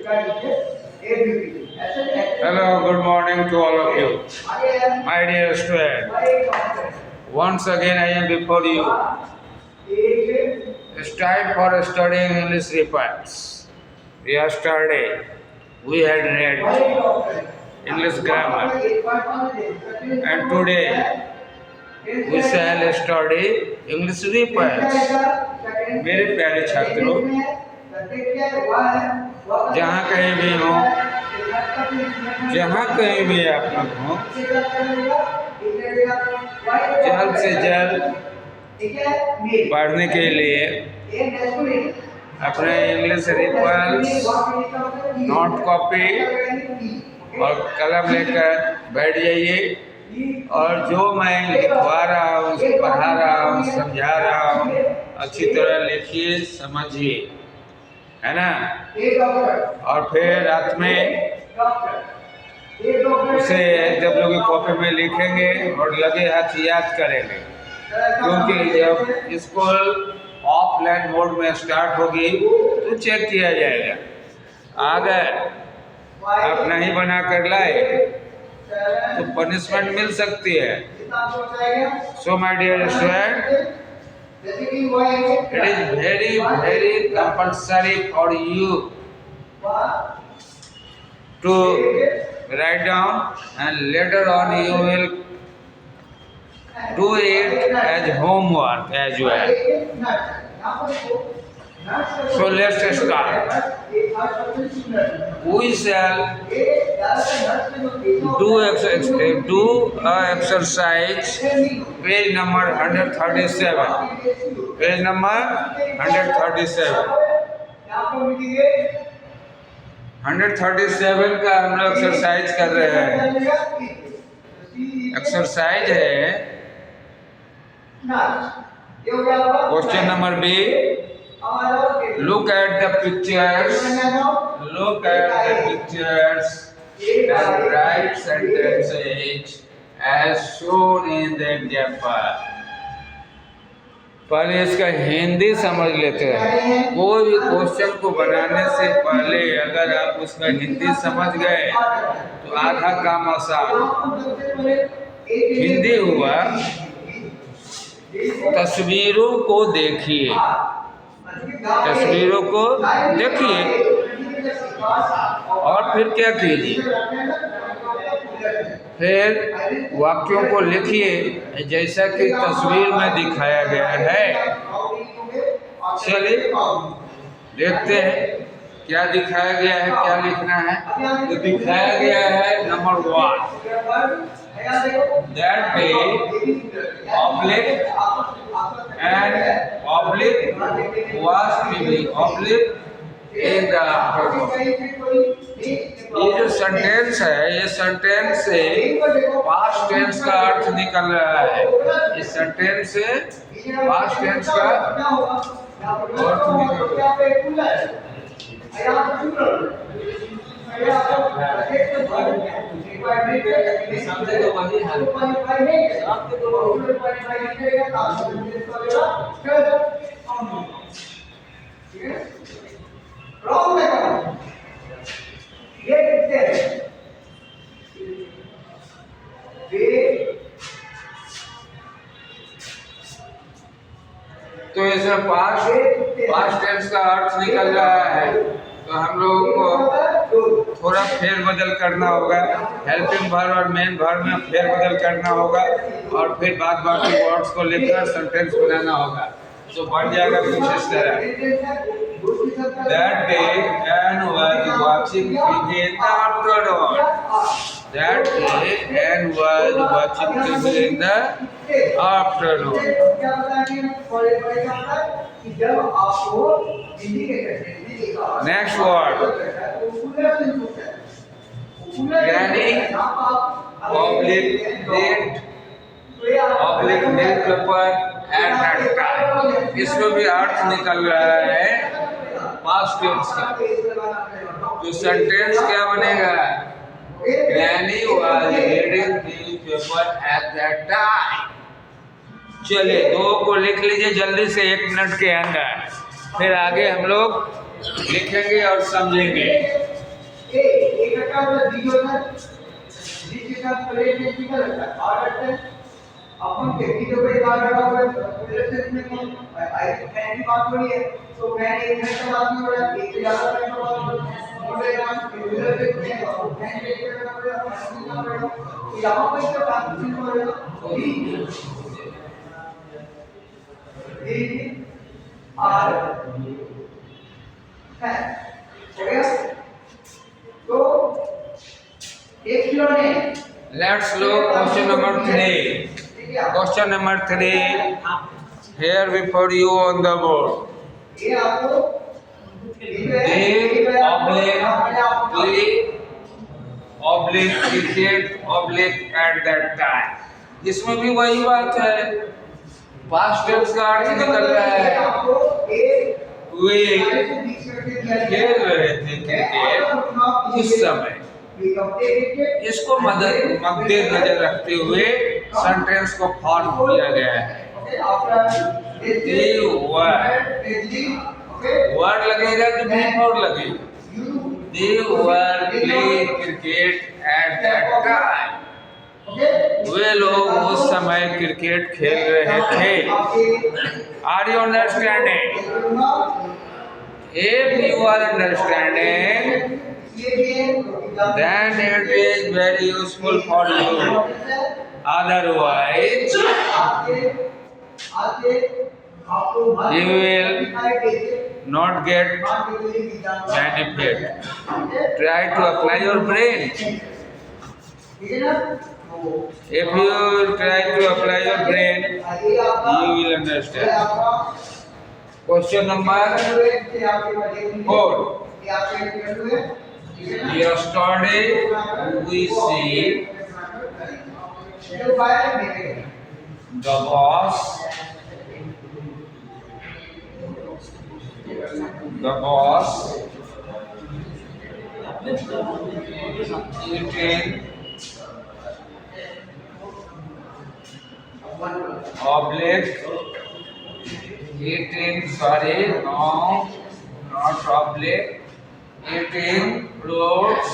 Hello, good morning to all of you. My dear student, once again I am before you. It's time for studying English reports. Yesterday we had read English grammar, and today we shall study English reports. मेरे प्यारे छात्रों, जहाँ कहीं भी हो, जहाँ कहीं भी आप लोग हो, जल्द से जल्द पढ़ने के लिए अपने इंग्लिश रिपोर्ट्स, नोट कॉपी और कलम लेकर बैठ जाइए और जो मैं लिखवा रहा हूँ, पढ़ा रहा हूँ, समझा रहा हूँ, अच्छी तरह लिखिए, समझिए, है ना। और फिर रात में उसे जब लोग कॉपी में लिखेंगे और लगे हाथ याद करेंगे, क्योंकि जब स्कूल ऑफलाइन मोड में स्टार्ट होगी तो चेक किया जाएगा। अगर आप नहीं बना कर लाए तो पनिशमेंट मिल सकती है। So my dear student, it is very compulsory for you to write down, and later on you will do it as homework as well. So let's start. We shall do exercise page number 137. Page number 137. 137 का हम लोग exercise कर रहे हैं। Exercise है question number B. Look at the pictures. Look at the pictures and write sentences as shown in the example. पहले इसका हिंदी समझ लेते हैं। कोई भी क्वेश्चन को बनाने से पहले अगर आप उसका हिंदी समझ गए तो आधा काम आसान। हिंदी हुआ, तस्वीरों को देखिए, तस्वीरों को देखिए और फिर क्या कीजिए, फिर वाक्यों को लिखिए जैसा कि तस्वीर में दिखाया गया है। चलिए देखते हैं क्या दिखाया गया है, क्या लिखना है। तो दिखाया गया है number 1, that day oblique and oblique was TV oblique in the afternoon. ये जो सेंटेंस है, ये सेंटेंस से पास्ट टेंस का अर्थ निकल रहा है। इस सेंटेंस से पास्ट टेंस का अर्थ निकल रहा है। तो इसमें पास्ट टेंस का अर्थ निकल रहा है, तो हम लोगों को थोड़ा फेरबदल करना होगा। हेल्पिंग वर्ब और मेन वर्ब में फेरबदल करना होगा और फिर बाद बाकी वर्ड्स को लेकर सेंटेंस बनाना होगा। तो बन जाएगा कुछ इस तरह। That day Anne was watching TV in the afternoon. That day Anne was watching TV in the afternoon. Next word. Granny oblique date oblique newspaper at that time. इसमें भी अर्थ निकल रहा है पास्ट टेंस का। तो सेंटेंस क्या बनेगा? Granny was reading newspaper at that time. चलिए दो को लिख लीजिए जल्दी से 1 मिनट के अंदर, फिर आगे हम लोग लिखेंगे और समझेंगे। एक रखा है बी होता है बी के साथ प्लेट में कितना रखा है आर रखते हैं अपन व्यक्ति के ऊपर आर रखा हुआ है फिर से इसमें आई फैन की बात हो रही है तो फैन एक फैन का बात नहीं हो रहा है एक से ज्यादा फैन का बात हो रहा है और यहाँ रेगुलर पे फैन के एक करना पड़ेगा फैन करना पड़ेगा तो यहाँ पर क्या ट्रांसमिशन हो रहा है बी आर है हो गया तो एक किलो ने Let's look question number 3. Question number 3. Here before you on the board. ये आपको oblique cricket oblique at that time. इसमें भी वही बात है पास्ट टेंस का अर्थ निकल रहा है वे खेल रहे थे क्रिकेट उस समय इसको मद्देनजर रखते हुए सेंटेंस को फॉर्म किया गया है वर्ड लगेगा तो बिफोर लगेगा They were playing cricket at that time. वे लोग उस समय क्रिकेट खेल रहे थे Are you understanding? If you are understanding, then it is very useful for you. Otherwise, you will not get benefit. Try to apply your brain. If you try to apply your brain, you will understand. Question number 4. Yesterday we see the boss eating not oblique, eating fruits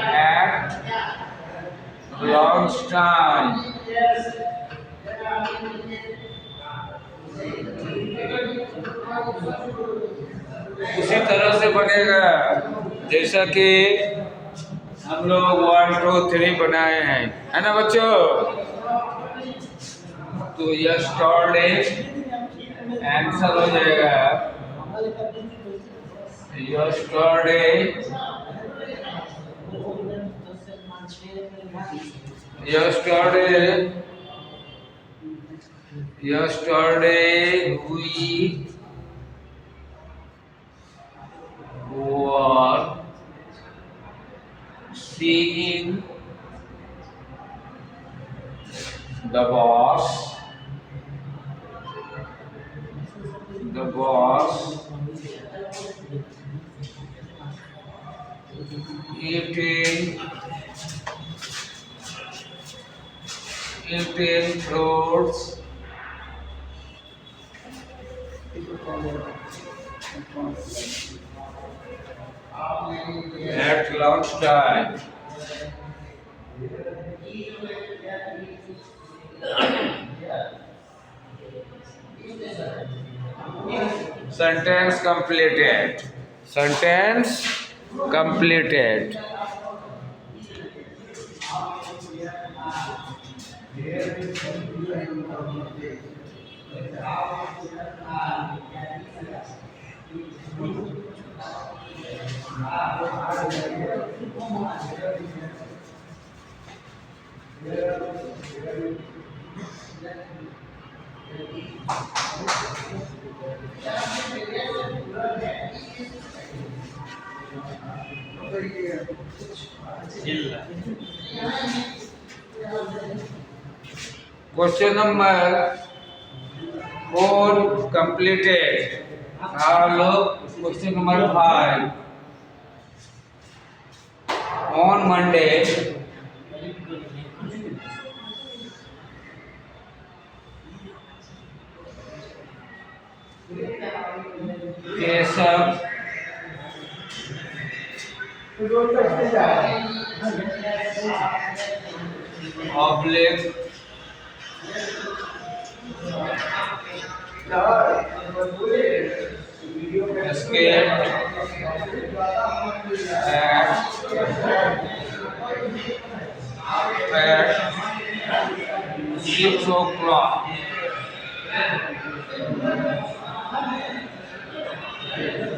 at lunchtime. उसी तरह से बनेगा जैसा कि हम लोग 1 2 3 बनाए हैं है ना बच्चों तो yesterday आंसर हो जाएगा yesterday we were seeing the boss eating fruits at lunchtime. Sentence completed. Question number 4 completed. Now look question number 5. On Monday, Keshav, oblique, skate at 6 o'clock.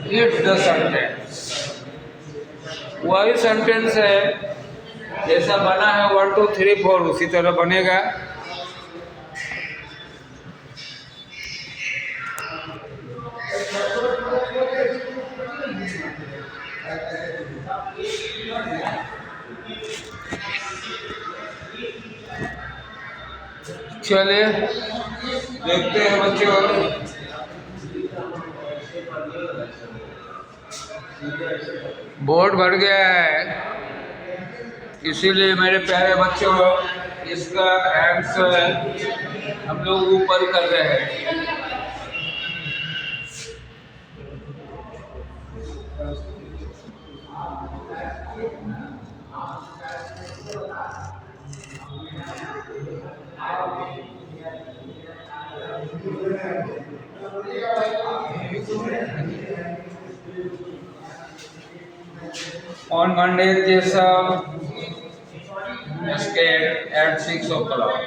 It's the sentence. वही सेंटेंस है जैसा बना है 1 2 3 4 उसी तरह बनेगा। चलिए देखते हैं बच्चों। बोर्ड भर गया है, इसीलिए मेरे प्यारे बच्चों इसका आंसर हम लोग ऊपर कर रहे हैं। On Monday, Keshav escaped at 6 o'clock.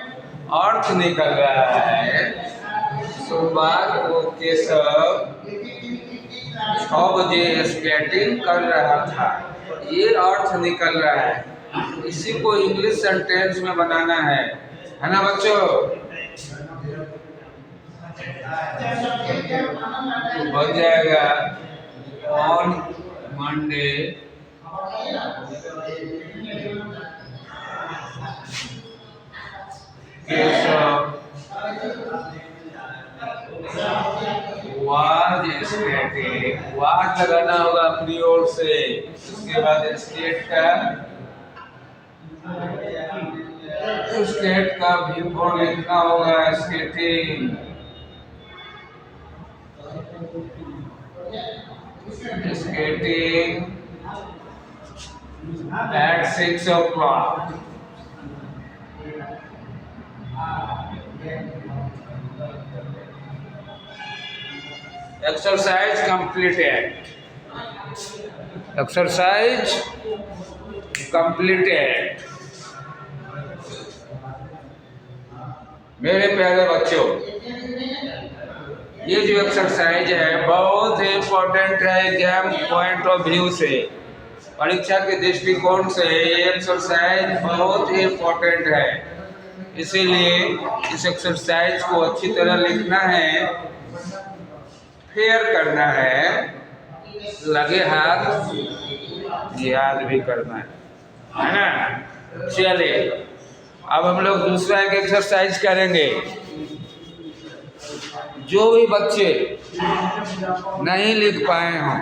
अर्थ निकल रहा है सोमवार को केशव 6 बजे स्केटिंग कर रहा था, ये अर्थ निकल रहा है। इसी को इंग्लिश सेंटेंस में बनाना है ना बच्चों? तो बन जाएगा on Monday Keshav was skating, was लगाना होगा अपनी ओर से, उसके बाद स्केट का भी फॉर्म लिखना होगा skating. Skating at 6 o'clock. Exercise completed. Exercise completed. मेरे प्यारे बच्चों, ये जो एक्सरसाइज है बहुत ही इम्पोर्टेंट है एग्जाम पॉइंट ऑफ व्यू से, परीक्षा के दृष्टिकोण से ये एक्सरसाइज बहुत ही इम्पोर्टेंट है। इसीलिए इस एक्सरसाइज को अच्छी तरह लिखना है, फेयर करना है, लगे हाथ याद भी करना है ना? चलिए अब हम लोग दूसरा एक एक्सरसाइज करेंगे। जो भी बच्चे नहीं लिख पाए हों,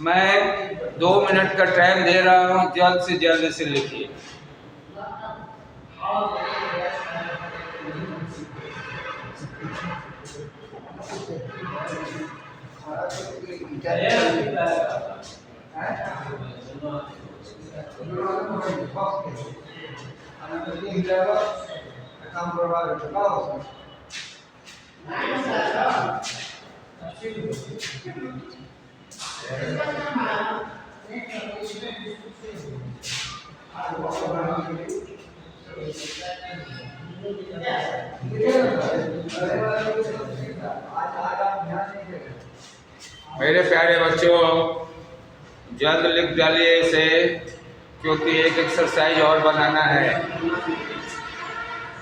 मैं 2 मिनट का टाइम दे रहा हूं, जल्द से जल्द से लिखिए। मेरे प्यारे बच्चों जल्द लिख डालिए इसे, क्योंकि एक एक्सरसाइज और बनाना है।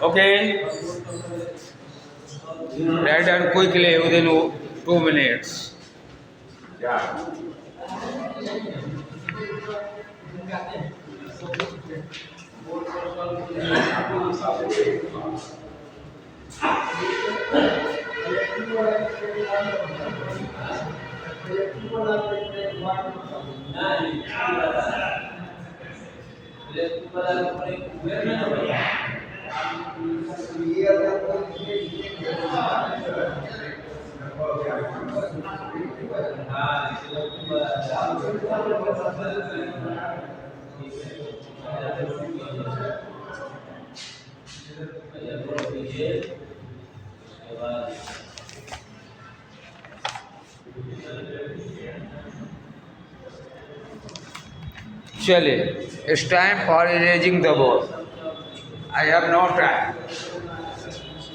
Okay, write down quickly within 2 minutes. चलिए, it's time for erasing the board. I have no time.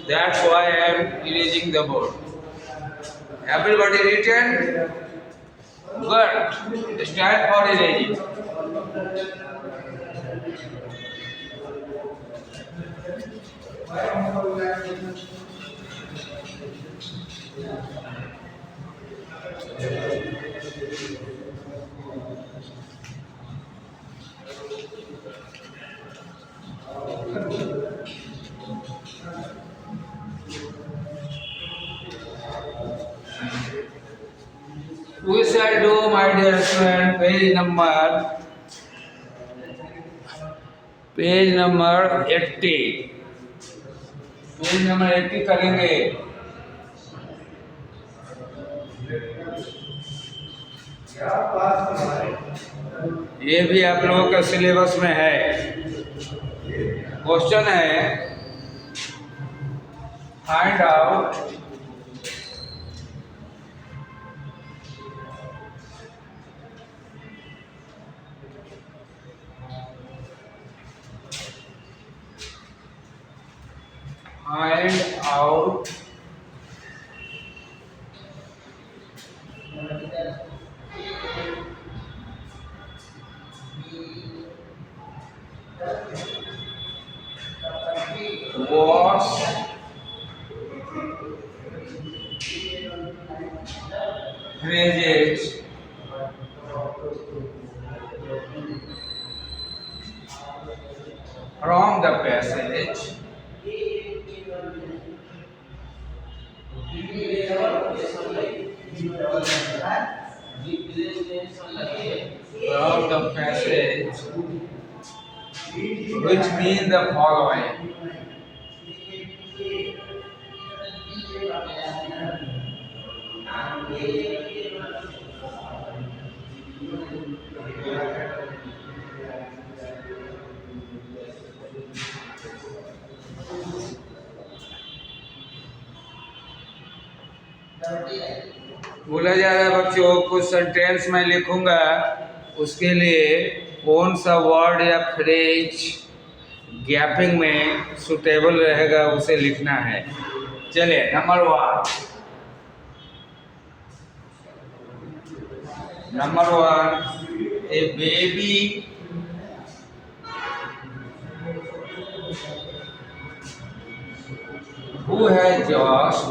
That's why I am erasing the board. Everybody written? Good. Start for erasing. We shall do, my dear student, page number 80. Page number 80 करेंगे. ये भी आप लोगों के syllabus में है. Question है, find out was phrases from the passage which mean the following. बोला जा रहा है बच्चों, कुछ सेंटेंस में लिखूंगा, उसके लिए कौन सा वर्ड या फ्रेज गैपिंग में सुटेबल रहेगा उसे लिखना है. चलिए, number 1, A baby who has just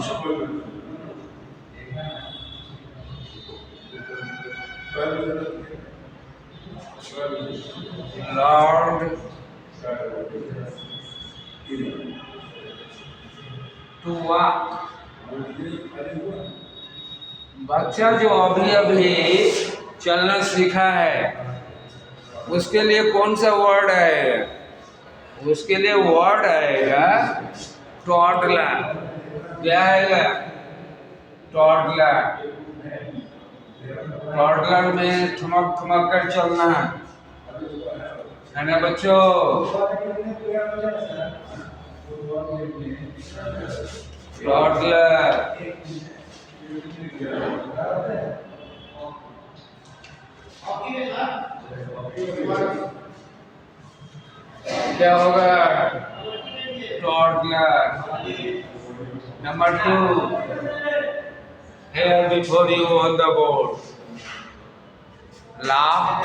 learned to walk. बच्चा जो अभी अभी चलना सीखा है, उसके लिए कौन सा वर्ड आएगा? उसके लिए वर्ड आएगा टॉडलर. क्या आएगा? टॉडलर. टॉडलर में ठुमक ठुमक कर चलना है ना बच्चों? टॉडलर. क्या होगा? Toddler. Number 2, here before you on the board, laugh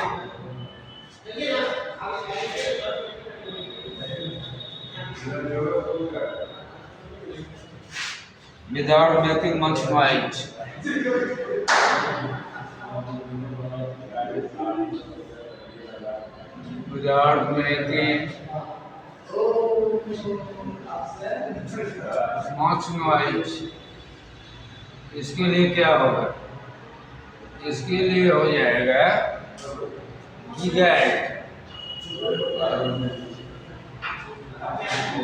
without making much noise. Without making much noise. इसके लिए क्या होगा? इसके लिए हो जाएगा giggled.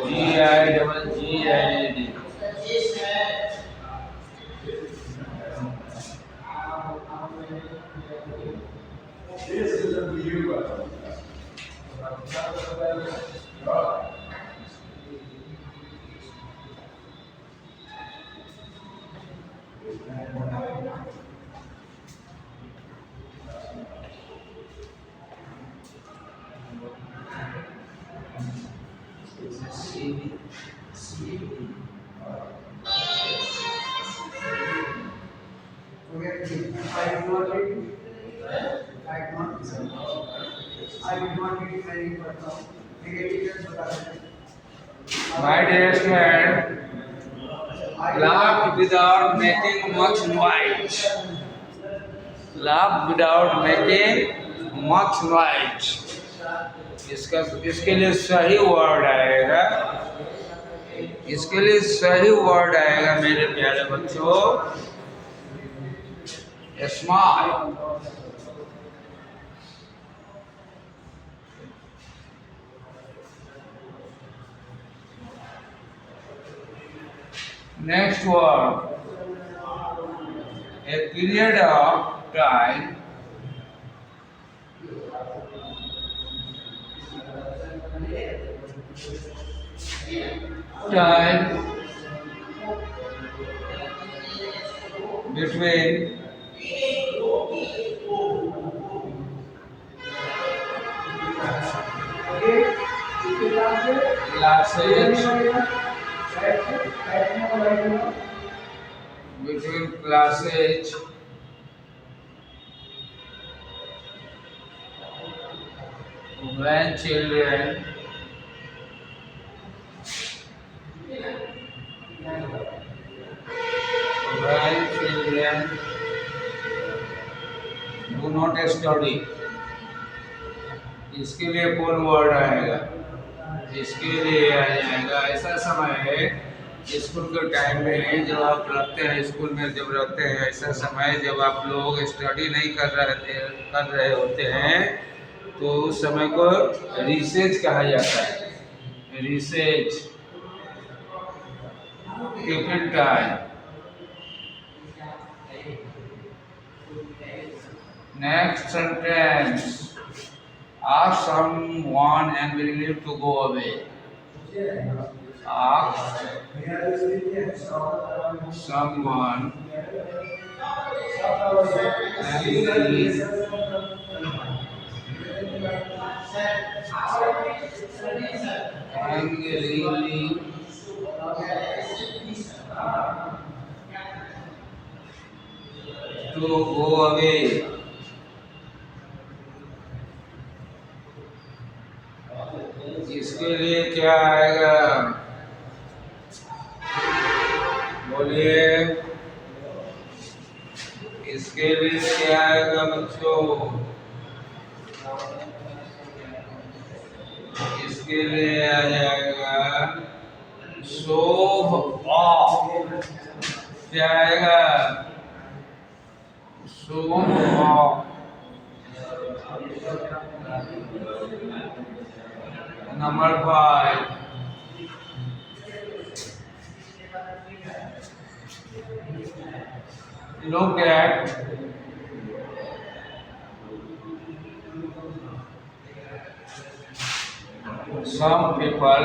G-I-G-G-I-D. My dear friend, laugh without making much noise. Laugh without making much noise. इसके लिए सही वर्ड आएगा, इसके लिए सही वर्ड आएगा मेरे प्यारे बच्चों, smile. Next word, a period of time between classes when children do not study, इसके लिए कौन वर्ड आएगा? इसके लिए आ जाएगा ऐसा समय है स्कूल के टाइम में जब आप रखते हैं, स्कूल में जब रखते हैं, ऐसा समय जब आप लोग स्टडी नहीं कर रहे होते हैं, तो उस समय को रिसेस कहा जाता है। Recess, tiffin time. Next sentence, ask someone angrily to go away. Ask someone angrily to go away. इसके लिए क्या आएगा? बोलिए, इसके लिए क्या आएगा बच्चों? इसके लिए आ जाएगा शोभ ऑफ। क्या आएगा? शोभ of. Number 5, look at some people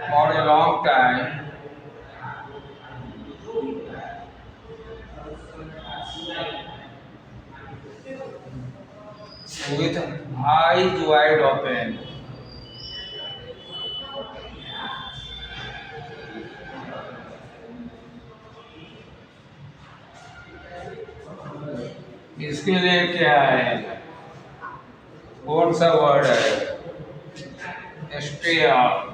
for a long time with eyes wide open. इसके लिए क्या है? कौन सा वर्ड है? Stay out.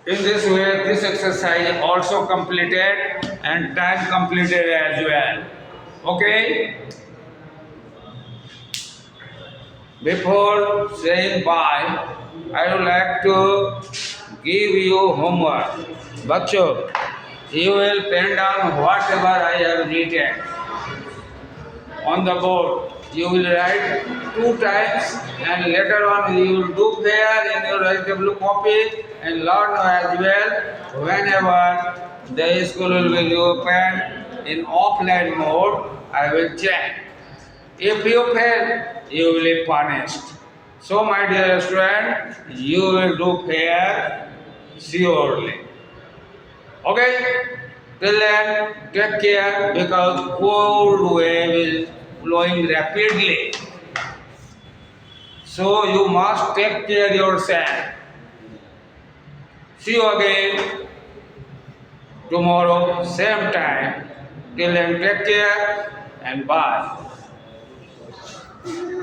In this way, this exercise also completed and time completed as well. Okay? Before saying bye, I would like to give you homework. बच्चों, you will pen down whatever I have written on the board. You will write 2 times and later on you will do pair in your vegetable copy and learn as well. Whenever the school will be open in offline mode, I will check. If you fail, you will be punished. So my dear student, you will do pair surely. Okay? Till then, take care because cold wave is blowing rapidly. So you must take care yourself. See you again tomorrow, same time. Till then, take care and bye.